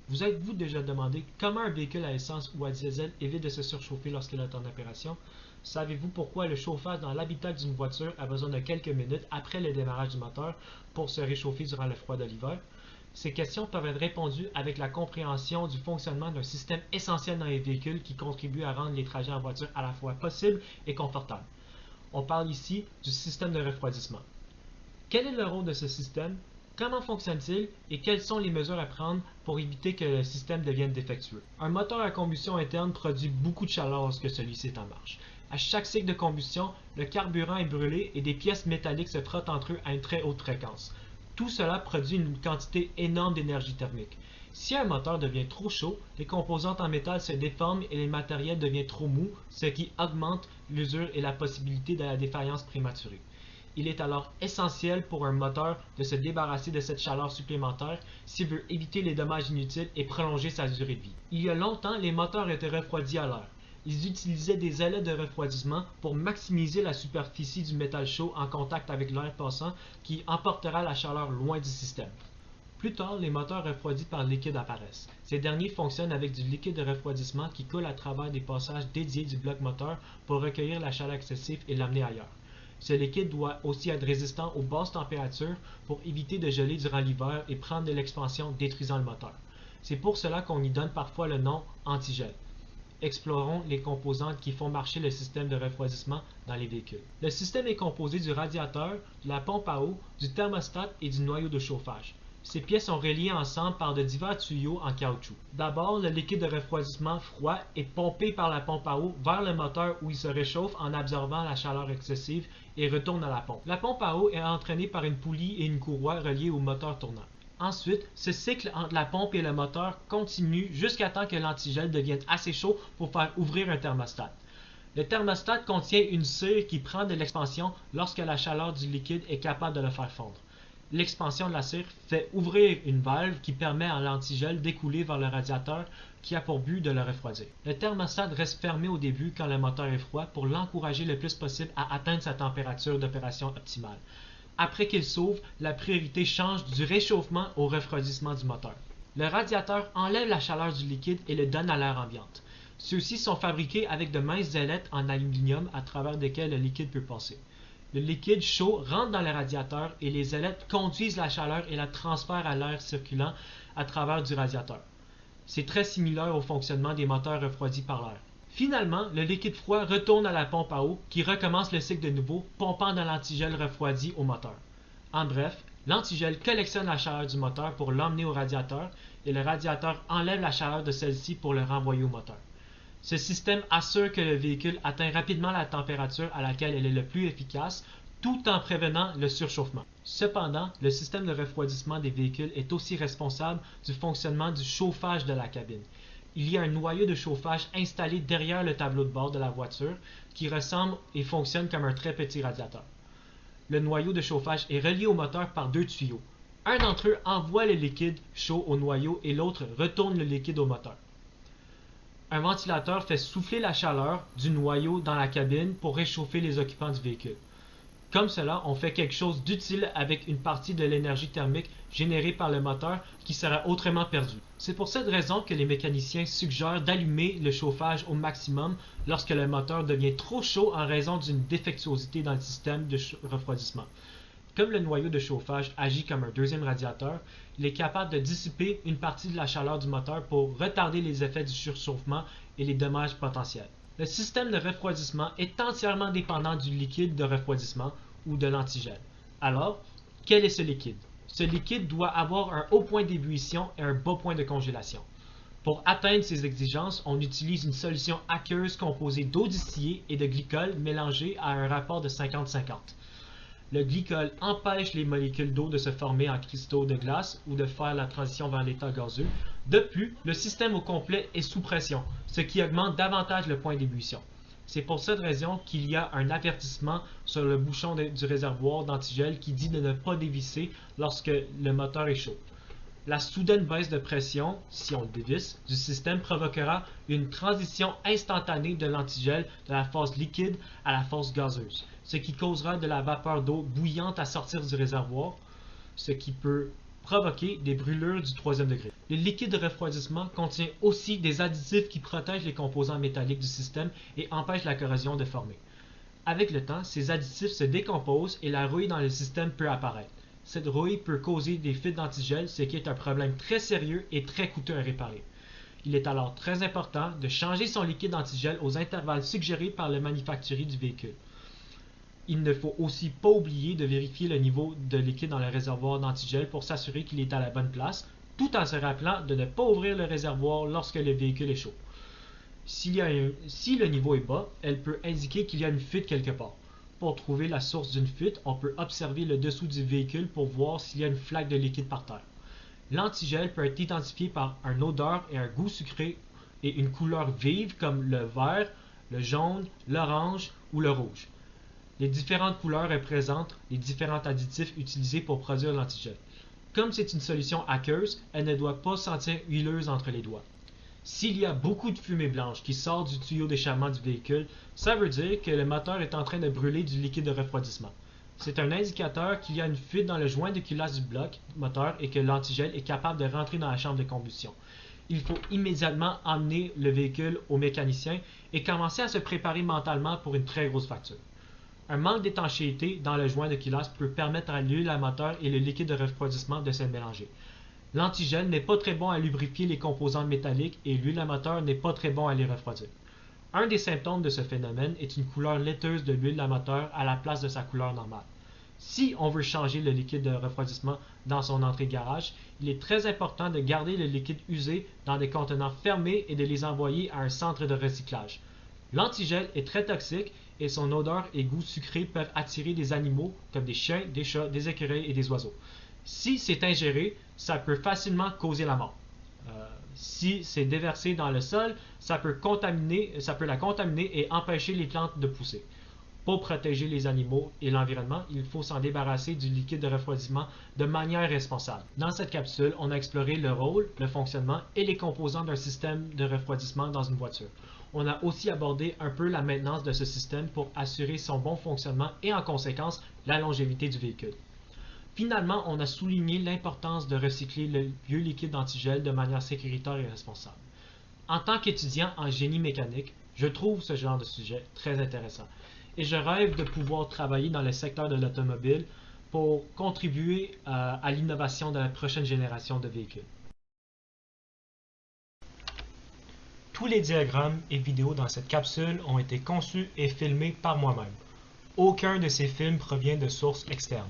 Vous êtes-vous déjà demandé comment un véhicule à essence ou à diesel évite de se surchauffer lorsqu'il est en opération? Savez-vous pourquoi le chauffage dans l'habitacle d'une voiture a besoin de quelques minutes après le démarrage du moteur pour se réchauffer durant le froid de l'hiver? Ces questions peuvent être répondues avec la compréhension du fonctionnement d'un système essentiel dans les véhicules qui contribue à rendre les trajets en voiture à la fois possibles et confortables. On parle ici du système de refroidissement. Quel est le rôle de ce système? Comment fonctionne-t-il et quelles sont les mesures à prendre pour éviter que le système devienne défectueux? Un moteur à combustion interne produit beaucoup de chaleur lorsque celui-ci est en marche. À chaque cycle de combustion, le carburant est brûlé et des pièces métalliques se frottent entre eux à une très haute fréquence. Tout cela produit une quantité énorme d'énergie thermique. Si un moteur devient trop chaud, les composantes en métal se déforment et les matériels deviennent trop mous, ce qui augmente l'usure et la possibilité de la défaillance prématurée. Il est alors essentiel pour un moteur de se débarrasser de cette chaleur supplémentaire s'il veut éviter les dommages inutiles et prolonger sa durée de vie. Il y a longtemps, les moteurs étaient refroidis à l'air. Ils utilisaient des ailettes de refroidissement pour maximiser la superficie du métal chaud en contact avec l'air passant qui emportera la chaleur loin du système. Plus tard, les moteurs refroidis par liquide apparaissent. Ces derniers fonctionnent avec du liquide de refroidissement qui coule à travers des passages dédiés du bloc moteur pour recueillir la chaleur excessive et l'amener ailleurs. Ce liquide doit aussi être résistant aux basses températures pour éviter de geler durant l'hiver et prendre de l'expansion détruisant le moteur. C'est pour cela qu'on y donne parfois le nom antigel. Explorons les composantes qui font marcher le système de refroidissement dans les véhicules. Le système est composé du radiateur, de la pompe à eau, du thermostat et du noyau de chauffage. Ces pièces sont reliées ensemble par de divers tuyaux en caoutchouc. D'abord, le liquide de refroidissement froid est pompé par la pompe à eau vers le moteur où il se réchauffe en absorbant la chaleur excessive et retourne à la pompe. La pompe à eau est entraînée par une poulie et une courroie reliées au moteur tournant. Ensuite, ce cycle entre la pompe et le moteur continue jusqu'à temps que l'antigel devienne assez chaud pour faire ouvrir un thermostat. Le thermostat contient une cire qui prend de l'expansion lorsque la chaleur du liquide est capable de le faire fondre. L'expansion de la cire fait ouvrir une valve qui permet à l'antigel d'écouler vers le radiateur qui a pour but de le refroidir. Le thermostat reste fermé au début quand le moteur est froid pour l'encourager le plus possible à atteindre sa température d'opération optimale. Après qu'il s'ouvre, la priorité change du réchauffement au refroidissement du moteur. Le radiateur enlève la chaleur du liquide et le donne à l'air ambiante. Ceux-ci sont fabriqués avec de minces ailettes en aluminium à travers lesquelles le liquide peut passer. Le liquide chaud rentre dans le radiateur et les ailettes conduisent la chaleur et la transfèrent à l'air circulant à travers du radiateur. C'est très similaire au fonctionnement des moteurs refroidis par l'air. Finalement, le liquide froid retourne à la pompe à eau qui recommence le cycle de nouveau, pompant de l'antigel refroidi au moteur. En bref, l'antigel collectionne la chaleur du moteur pour l'emmener au radiateur et le radiateur enlève la chaleur de celle-ci pour le renvoyer au moteur. Ce système assure que le véhicule atteint rapidement la température à laquelle elle est le plus efficace, tout en prévenant le surchauffement. Cependant, le système de refroidissement des véhicules est aussi responsable du fonctionnement du chauffage de la cabine. Il y a un noyau de chauffage installé derrière le tableau de bord de la voiture qui ressemble et fonctionne comme un très petit radiateur. Le noyau de chauffage est relié au moteur par deux tuyaux. Un d'entre eux envoie le liquide chaud au noyau et l'autre retourne le liquide au moteur. Un ventilateur fait souffler la chaleur du noyau dans la cabine pour réchauffer les occupants du véhicule. Comme cela, on fait quelque chose d'utile avec une partie de l'énergie thermique générée par le moteur qui sera autrement perdue. C'est pour cette raison que les mécaniciens suggèrent d'allumer le chauffage au maximum lorsque le moteur devient trop chaud en raison d'une défectuosité dans le système de refroidissement. Comme le noyau de chauffage agit comme un deuxième radiateur, il est capable de dissiper une partie de la chaleur du moteur pour retarder les effets du surchauffement et les dommages potentiels. Le système de refroidissement est entièrement dépendant du liquide de refroidissement ou de l'antigel. Alors, quel est ce liquide? Ce liquide doit avoir un haut point d'ébullition et un bas point de congélation. Pour atteindre ces exigences, on utilise une solution aqueuse composée d'eau distillée et de glycol mélangé à un rapport de 50-50. Le glycol empêche les molécules d'eau de se former en cristaux de glace ou de faire la transition vers l'état gazeux. De plus, le système au complet est sous pression, ce qui augmente davantage le point d'ébullition. C'est pour cette raison qu'il y a un avertissement sur le bouchon du réservoir d'antigel qui dit de ne pas dévisser lorsque le moteur est chaud. La soudaine baisse de pression, si on le dévisse, du système provoquera une transition instantanée de l'antigel de la phase liquide à la phase gazeuse, ce qui causera de la vapeur d'eau bouillante à sortir du réservoir, ce qui peut provoquer des brûlures du troisième degré. Le liquide de refroidissement contient aussi des additifs qui protègent les composants métalliques du système et empêchent la corrosion de former. Avec le temps, ces additifs se décomposent et la rouille dans le système peut apparaître. Cette rouille peut causer des fuites d'antigel, ce qui est un problème très sérieux et très coûteux à réparer. Il est alors très important de changer son liquide antigel aux intervalles suggérés par le manufacturier du véhicule. Il ne faut aussi pas oublier de vérifier le niveau de liquide dans le réservoir d'antigel pour s'assurer qu'il est à la bonne place, tout en se rappelant de ne pas ouvrir le réservoir lorsque le véhicule est chaud. Si le niveau est bas, elle peut indiquer qu'il y a une fuite quelque part. Pour trouver la source d'une fuite, on peut observer le dessous du véhicule pour voir s'il y a une flaque de liquide par terre. L'antigel peut être identifié par une odeur et un goût sucré et une couleur vive comme le vert, le jaune, l'orange ou le rouge. Les différentes couleurs représentent les différents additifs utilisés pour produire l'antigel. Comme c'est une solution aqueuse, elle ne doit pas sentir huileuse entre les doigts. S'il y a beaucoup de fumée blanche qui sort du tuyau d'échappement du véhicule, ça veut dire que le moteur est en train de brûler du liquide de refroidissement. C'est un indicateur qu'il y a une fuite dans le joint de culasse du bloc moteur et que l'antigel est capable de rentrer dans la chambre de combustion. Il faut immédiatement emmener le véhicule au mécanicien et commencer à se préparer mentalement pour une très grosse facture. Un manque d'étanchéité dans le joint de culasse peut permettre à l'huile à moteur et le liquide de refroidissement de se mélanger. L'antigel n'est pas très bon à lubrifier les composants métalliques et l'huile à moteur n'est pas très bon à les refroidir. Un des symptômes de ce phénomène est une couleur laiteuse de l'huile à moteur à la place de sa couleur normale. Si on veut changer le liquide de refroidissement dans son entrée garage, il est très important de garder le liquide usé dans des contenants fermés et de les envoyer à un centre de recyclage. L'antigel est très toxique et son odeur et goût sucré peuvent attirer des animaux comme des chiens, des chats, des écureuils et des oiseaux. Si c'est ingéré, ça peut facilement causer la mort. Si c'est déversé dans le sol, ça peut la contaminer et empêcher les plantes de pousser. Pour protéger les animaux et l'environnement, il faut s'en débarrasser du liquide de refroidissement de manière responsable. Dans cette capsule, on a exploré le rôle, le fonctionnement et les composants d'un système de refroidissement dans une voiture. On a aussi abordé un peu la maintenance de ce système pour assurer son bon fonctionnement et en conséquence la longévité du véhicule. Finalement, on a souligné l'importance de recycler le vieux liquide antigel de manière sécuritaire et responsable. En tant qu'étudiant en génie mécanique, je trouve ce genre de sujet très intéressant et je rêve de pouvoir travailler dans le secteur de l'automobile pour contribuer à l'innovation de la prochaine génération de véhicules. Tous les diagrammes et vidéos dans cette capsule ont été conçus et filmés par moi-même. Aucun de ces films provient de sources externes.